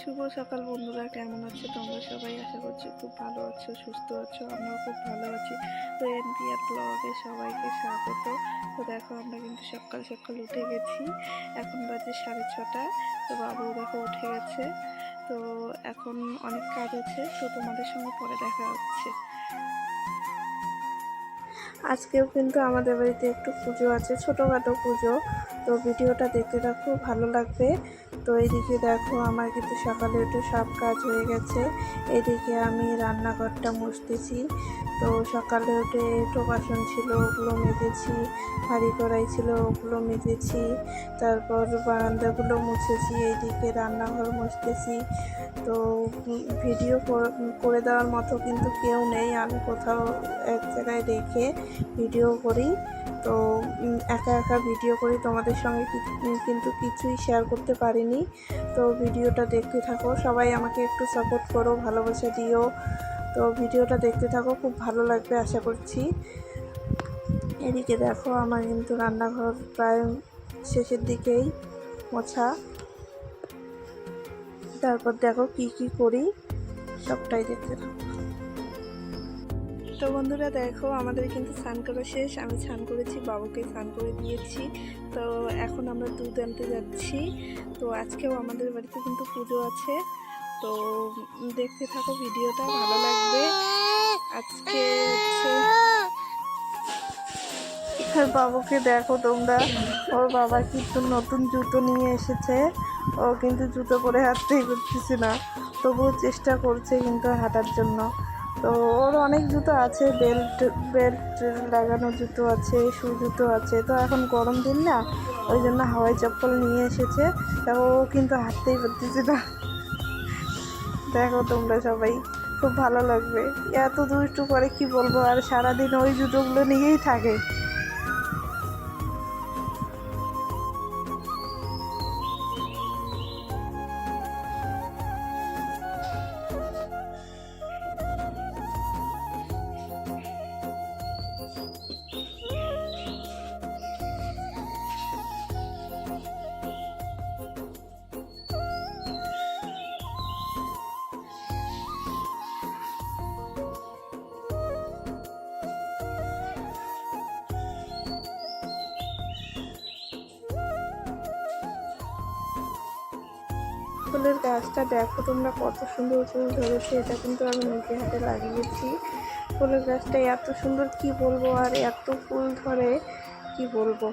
শুভ সকাল বন্ধুরা, কেমন আছো তোমরা সবাই? আশা করছি খুব ভালো আছো, সুস্থ আছো। আমরাও খুব ভালো আছি। তো এনপিআর ব্লগে সবাইকে স্বাগত। তো দেখো, আমরা কিন্তু সকাল সকাল উঠে গেছি। এখন বাজে 6:30। তো বাবু দেখো উঠে গেছে। তো এখন অনেক কাজ আছে, তো তোমাদের সঙ্গে পরে দেখা হচ্ছে। আজকেও কিন্তু আমাদের বাড়িতে একটু পুজো আছে, ছোটোখাটো পুজো। তো ভিডিওটা দেখতে থাকো, ভালো লাগবে। তো এইদিকে দেখো, আমার কিন্তু সকালে উঠে সব কাজ হয়ে গেছে। এইদিকে আমি রান্নাঘরটা মুছতেছি। তো সকালে উঠে একটু বাসন ছিল, ওগুলো মেজেছি। হাঁড়ি কড়াই ছিল, ওগুলো মেজেছি। তারপর বারান্দাগুলো মুছেছি। এইদিকে রান্নাঘর মুছতেছি। তো ভিডিও করে দেওয়ার মতো কিন্তু কেউ নেই। আমি কোথাও এক জায়গায় রেখে ভিডিও করি। তো একা একা ভিডিও করি, তোমাদের সঙ্গে কিন্তু কিছুই শেয়ার করতে পারিনি। তো ভিডিওটা দেখতে থাকো, সবাই আমাকে একটু সাপোর্ট করো, ভালোবাসা দিও। তো ভিডিওটা দেখতে থাকো, খুব ভালো লাগবে আশা করছি। এদিকে দেখো, আমার কিন্তু রান্নাঘর প্রায় শেষের দিকেই মোছা। তারপর দেখো কি কি করি, সবটাই দেখতে থাকো। তো বন্ধুরা দেখো, আমাদের কিন্তু স্নান করা শেষ। আমি স্নান করেছি, বাবুকে স্নান করে দিয়েছি। তো এখন আমরা দুধ আনতে যাচ্ছি। তো আজকেও আমাদের বাড়িতে কিন্তু পুজো আছে। তো দেখতে থাকো, ভিডিওটা ভালো লাগবে। আজকে হচ্ছে আর বাবুকে দেখো তোমরা, ওর বাবা কিন্তু নতুন জুতো নিয়ে এসেছে। ও কিন্তু জুতো পরে হাঁটতেই করতেছে না, তবুও চেষ্টা করছে কিন্তু হাঁটার জন্য। তো ওর অনেক জুতো আছে, বেল্ট বেল্ট লাগানো জুতো আছে, শু জুতো আছে। তো এখন গরম দিন না, ওই জন্য হাওয়াই চপ্পল নিয়ে এসেছে। তা ও কিন্তু হাঁটতেই পারতেছে না। দেখো তোমরা সবাই, খুব ভালো লাগবে। এত দুষ্টু করে কি বলবো, আর সারাদিন ওই জুতোগুলো নিয়েই থাকে। ফুলের গাছটা দেখো তোমরা, কত সুন্দর ফুল ধরেছে। এটা কিন্তু আমি নিজে হাতে লাগিয়েছি। ফুলের গাছটা এত সুন্দর, কি বলবো, আর এত ফুল ধরে কি বলবো,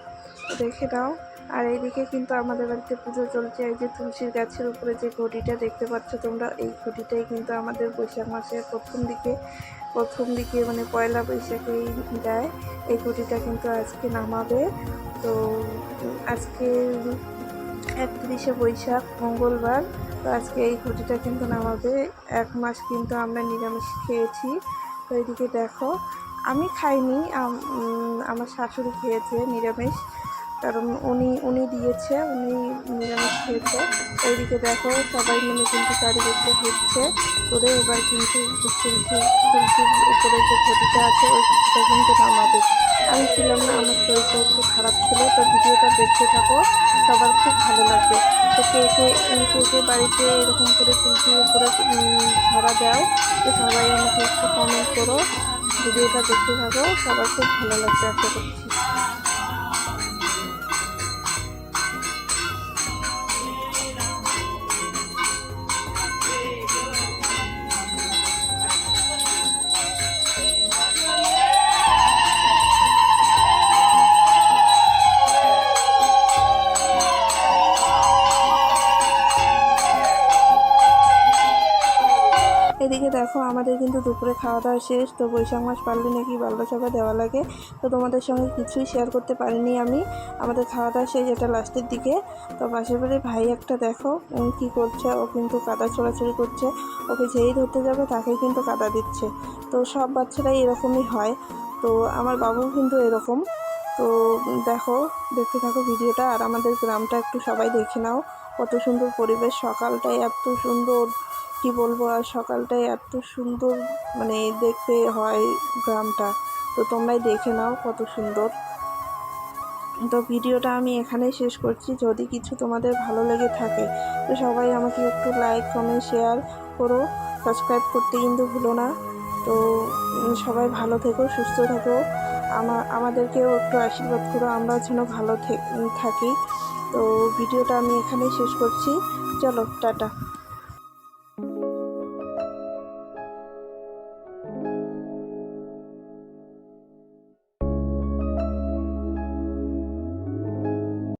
দেখে নাও। আর এইদিকে কিন্তু আমাদের বাড়িতে পুজো চলছে। এই যে তুলসীর গাছের উপরে যে ঘটিটা দেখতে পাচ্ছ তোমরা, এই ঘটিটাই কিন্তু আমাদের বৈশাখ মাসের প্রথম দিকে মানে পয়লা বৈশাখেই দেয়। এই ঘটিটা কিন্তু আজকে নামাবে। তো আজকে 31শে বৈশাখ, মঙ্গলবার। তো আজকে এই ঘটিটা কিন্তু নামাবে। 1 মাস কিন্তু আমরা নিরামিষ খেয়েছি। তো এইদিকে দেখো, আমি খাইনি, আমার শাশুড়ি খেয়েছে নিরামিষ, কারণ উনি দিয়েছে, উনি নিরামিষ খেয়েছে। এইদিকে দেখো, সবাই মিলে কিন্তু চারিদিকে ঘুরছে, করে এবার কিন্তু তুলসীর উপরে যে ঘটিটা আছে, ওই ঘটিটা কিন্তু নামাবে। আমি ছিলাম না, আমার শরীরটা একটু খারাপ ছিল। তো ভিডিওটা দেখতে থাকো, সবার খুব ভালো লাগবে। তো কে বাড়িতে এরকম করে তুলসীর উপরে ঝরা দাও, তো সবাই আমাকে একটু কমেন্ট করো। ভিডিওটা দেখতে থাকো, সবার খুব ভালো লাগবে আশা করছি। এদিকে দেখো, আমাদের কিন্তু দুপুরে খাওয়া দাওয়া শেষ। তো বৈশাখ মাস পারলে নাকি বাল্য সভা দেওয়া লাগে। তো তোমাদের সঙ্গে কিছুই শেয়ার করতে পারিনি আমি। আমাদের খাওয়া দাওয়া শেষ, এটা লাস্টের দিকে। তো পাশের বাড়ির ভাই একটা দেখো কি করছে, ও কিন্তু কাদা ছোড়াছুড়ি করছে। ওকে যেই ধরতে যাবে তাকেই কিন্তু কাদা দিচ্ছে। তো সব বাচ্চারাই এরকমই হয়। তো আমার বাবু কিন্তু এরকম। তো দেখো, দেখতে থাকো ভিডিওটা, আর আমাদের গ্রামটা একটু সবাই দেখে নাও। কত সুন্দর পরিবেশ, সকালটাই এত সুন্দর, কি বলবো। আর সকালটাই এত সুন্দর, মানে দেখতে হয় গ্রামটা। তো তোমরাই দেখে নাও কত সুন্দর। তো ভিডিওটা আমি এখানেই শেষ করছি। যদি কিছু তোমাদের ভালো লেগে থাকে তো সবাই আমাকে একটু লাইক কমেন্ট শেয়ার করো, সাবস্ক্রাইব করতে কিন্তু ভুলো না। তো সবাই ভালো থেকো, সুস্থ থেকো, আমাদেরকেও একটু আশীর্বাদ করো, আমরা যেন ভালো থাকি। তো ভিডিওটা আমি এখানেই শেষ করছি। চলো টাটা।